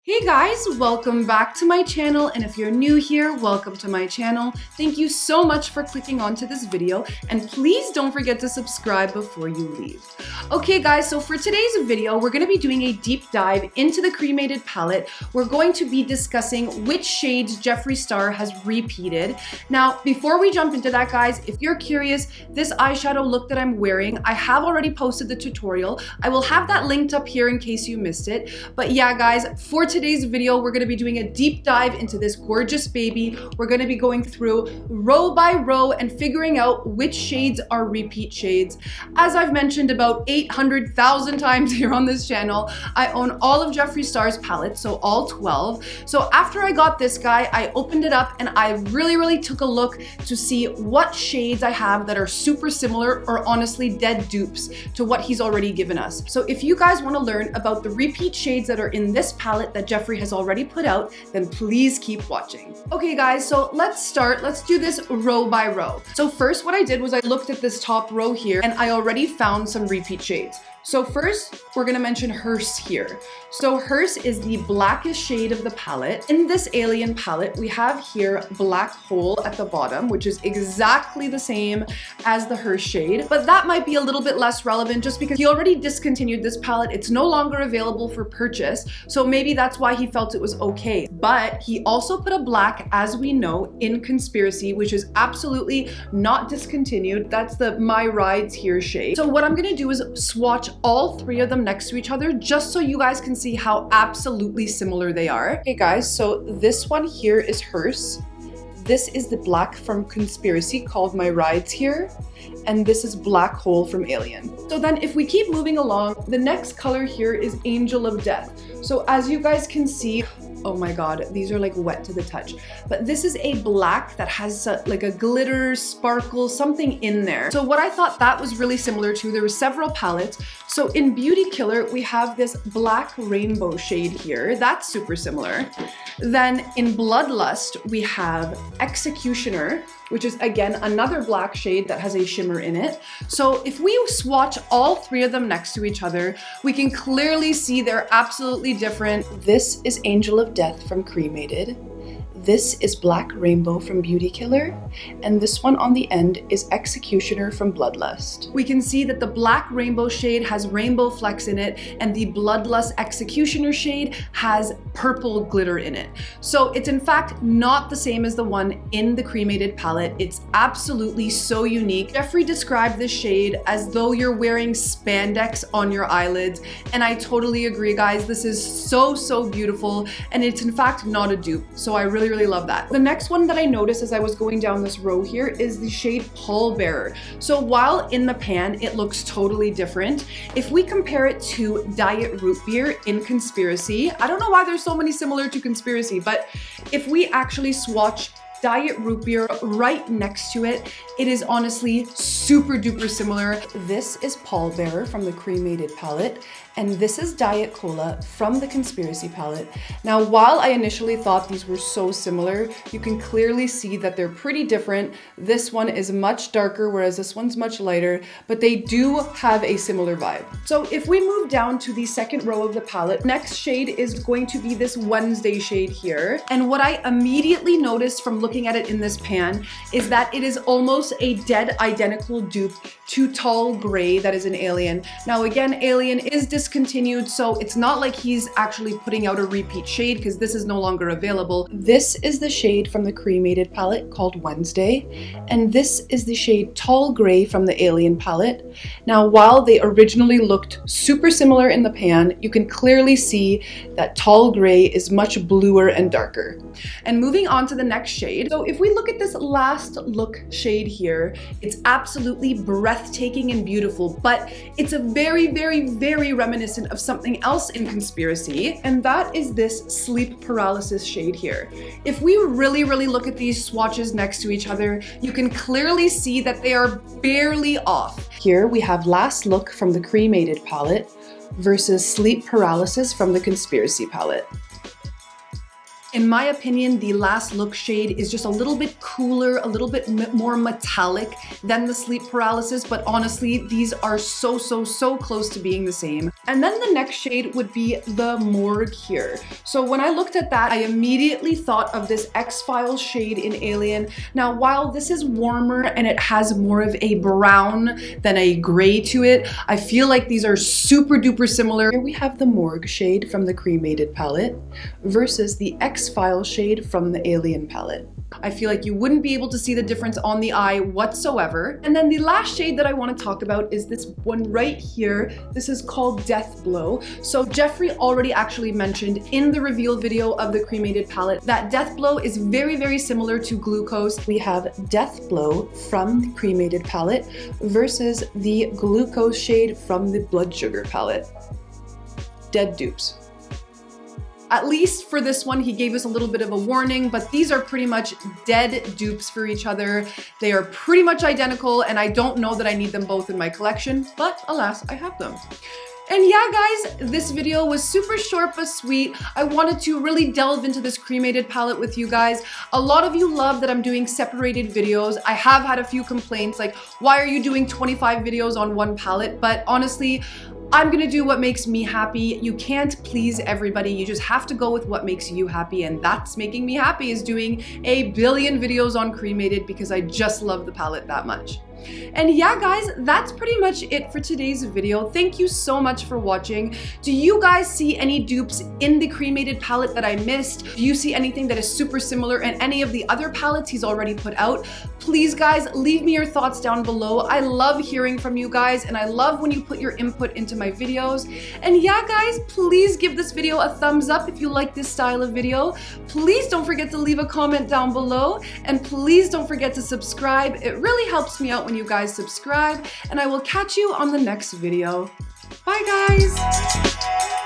Hey guys, welcome back to my channel, and if you're new here, welcome to my channel. Thank you so much for clicking onto this video, and please don't forget to subscribe before you leave. Okay guys, so for today's video, we're going to be doing a deep dive into the Cremated Palette. We're going to be discussing which shades Jeffree Star has repeated. Now, before we jump into that guys, if you're curious, this eyeshadow look that I'm wearing, I have already posted the tutorial. I will have that linked up here in case you missed it. But yeah guys, for today's video, we're going to be doing a deep dive into this gorgeous baby. We're going to be going through row by row and figuring out which shades are repeat shades. As I've mentioned about 800,000 times here on this channel, I own all of Jeffree Star's palettes, so all 12. So after I got this guy, I opened it up and I really took a look to see what shades I have that are super similar or honestly dead dupes to what he's already given us. So if you guys want to learn about the repeat shades that are in this palette that Jeffree has already put out, then please keep watching. Okay guys, so let's start. Let's do this row by row. So first what I did was I looked at this top row here and I already found some repeat shades. So first, we're gonna mention Hearse here. So Hearse is the blackest shade of the palette. In this Alien palette, we have here Black Hole at the bottom, which is exactly the same as the Hearse shade, but that might be a little bit less relevant just because he already discontinued this palette. It's no longer available for purchase, so maybe that's why he felt it was okay. But he also put a black, as we know, in Conspiracy, which is absolutely not discontinued. That's the My Rides Here shade. So what I'm gonna do is swatch all three of them next to each other just so you guys can see how absolutely similar they are. Okay guys, so this one here is Hearse. This is the black from Conspiracy called My Rides Here. And this is Black Hole from Alien. So then if we keep moving along, the next color here is Angel of Death. So as you guys can see, oh my god, these are like wet to the touch. But this is a black that has like a glitter, sparkle, something in there. So what I thought that was really similar to, there were several palettes. So in Beauty Killer, we have this black rainbow shade here. That's super similar. Then in Bloodlust, we have Executioner, which is again another black shade that has a shimmer in it. So if we swatch all three of them next to each other, we can clearly see they're absolutely different. This is Angel of Death from Cremated. This is Black Rainbow from Beauty Killer, and this one on the end is Executioner from Bloodlust. We can see that the Black Rainbow shade has rainbow flecks in it, and the Bloodlust Executioner shade has purple glitter in it. So it's in fact not the same as the one in the Cremated palette. It's absolutely so unique. Jeffree described this shade as though you're wearing spandex on your eyelids, and I totally agree guys. This is so beautiful, and it's in fact not a dupe. So I really love that. The next one that I noticed as I was going down this row here is the shade Pallbearer. So while in the pan it looks totally different, if we compare it to Diet Root Beer in Conspiracy, I don't know why there's so many similar to Conspiracy, but if we actually swatch Diet Root Beer right next to it, it is honestly super duper similar. This is Pallbearer from the Cremated palette, and this is Diet Cola from the Conspiracy palette. Now, while I initially thought these were so similar, you can clearly see that they're pretty different. This one is much darker, whereas this one's much lighter, but they do have a similar vibe. So if we move down to the second row of the palette, next shade is going to be this Wednesday shade here. And what I immediately noticed from looking at it in this pan is that it is almost a dead identical dupe to Tall Gray that is an Alien. Now again, Alien is discontinued, so it's not like he's actually putting out a repeat shade because this is no longer available. This is the shade from the Cremated palette called Wednesday, and this is the shade Tall Gray from the Alien palette. Now while they originally looked super similar in the pan, you can clearly see that Tall Gray is much bluer and darker. And moving on to the next shade, so if we look at this last look shade here, it's absolutely breathtaking and beautiful, but it's a very reminiscent of something else in Conspiracy, and that is this Sleep Paralysis shade here. If we really look at these swatches next to each other, you can clearly see that they are barely off. Here we have Last Look from the Cremated palette versus Sleep Paralysis from the Conspiracy palette. In my opinion, the Last Look shade is just a little bit cooler, a little bit more metallic than the Sleep Paralysis, but honestly, these are so close to being the same. And then the next shade would be the Morgue here. So when I looked at that, I immediately thought of this X-Files shade in Alien. Now, while this is warmer and it has more of a brown than a gray to it, I feel like these are super duper similar. Here we have the Morgue shade from the Cremated palette versus the X-Files shade from the Alien palette. I feel like you wouldn't be able to see the difference on the eye whatsoever. And then the last shade that I want to talk about is this one right here. This is called Death Blow. So Jeffree already actually mentioned in the reveal video of the Cremated palette that Death Blow is very, very similar to Glucose. We have Death Blow from the Cremated palette versus the Glucose shade from the Blood Sugar palette. Dead dupes. At least for this one, he gave us a little bit of a warning, but these are pretty much dead dupes for each other. They are pretty much identical, and I don't know that I need them both in my collection, but alas, I have them. And yeah, guys, this video was super short but sweet. I wanted to really delve into this Cremated palette with you guys. A lot of you love that I'm doing separated videos. I have had a few complaints like, why are you doing 25 videos on one palette? But honestly, I'm gonna do what makes me happy. You can't please everybody. You just have to go with what makes you happy, and that's making me happy is doing a billion videos on Cremated because I just love the palette that much. And yeah, guys, that's pretty much it for today's video. Thank you so much for watching. Do you guys see any dupes in the Cremated palette that I missed? Do you see anything that is super similar in any of the other palettes he's already put out? Please, guys, leave me your thoughts down below. I love hearing from you guys, and I love when you put your input into my videos. And yeah, guys, please give this video a thumbs up if you like this style of video. Please don't forget to leave a comment down below, and please don't forget to subscribe. It really helps me out when you guys subscribe, and I will catch you on the next video. Bye, guys!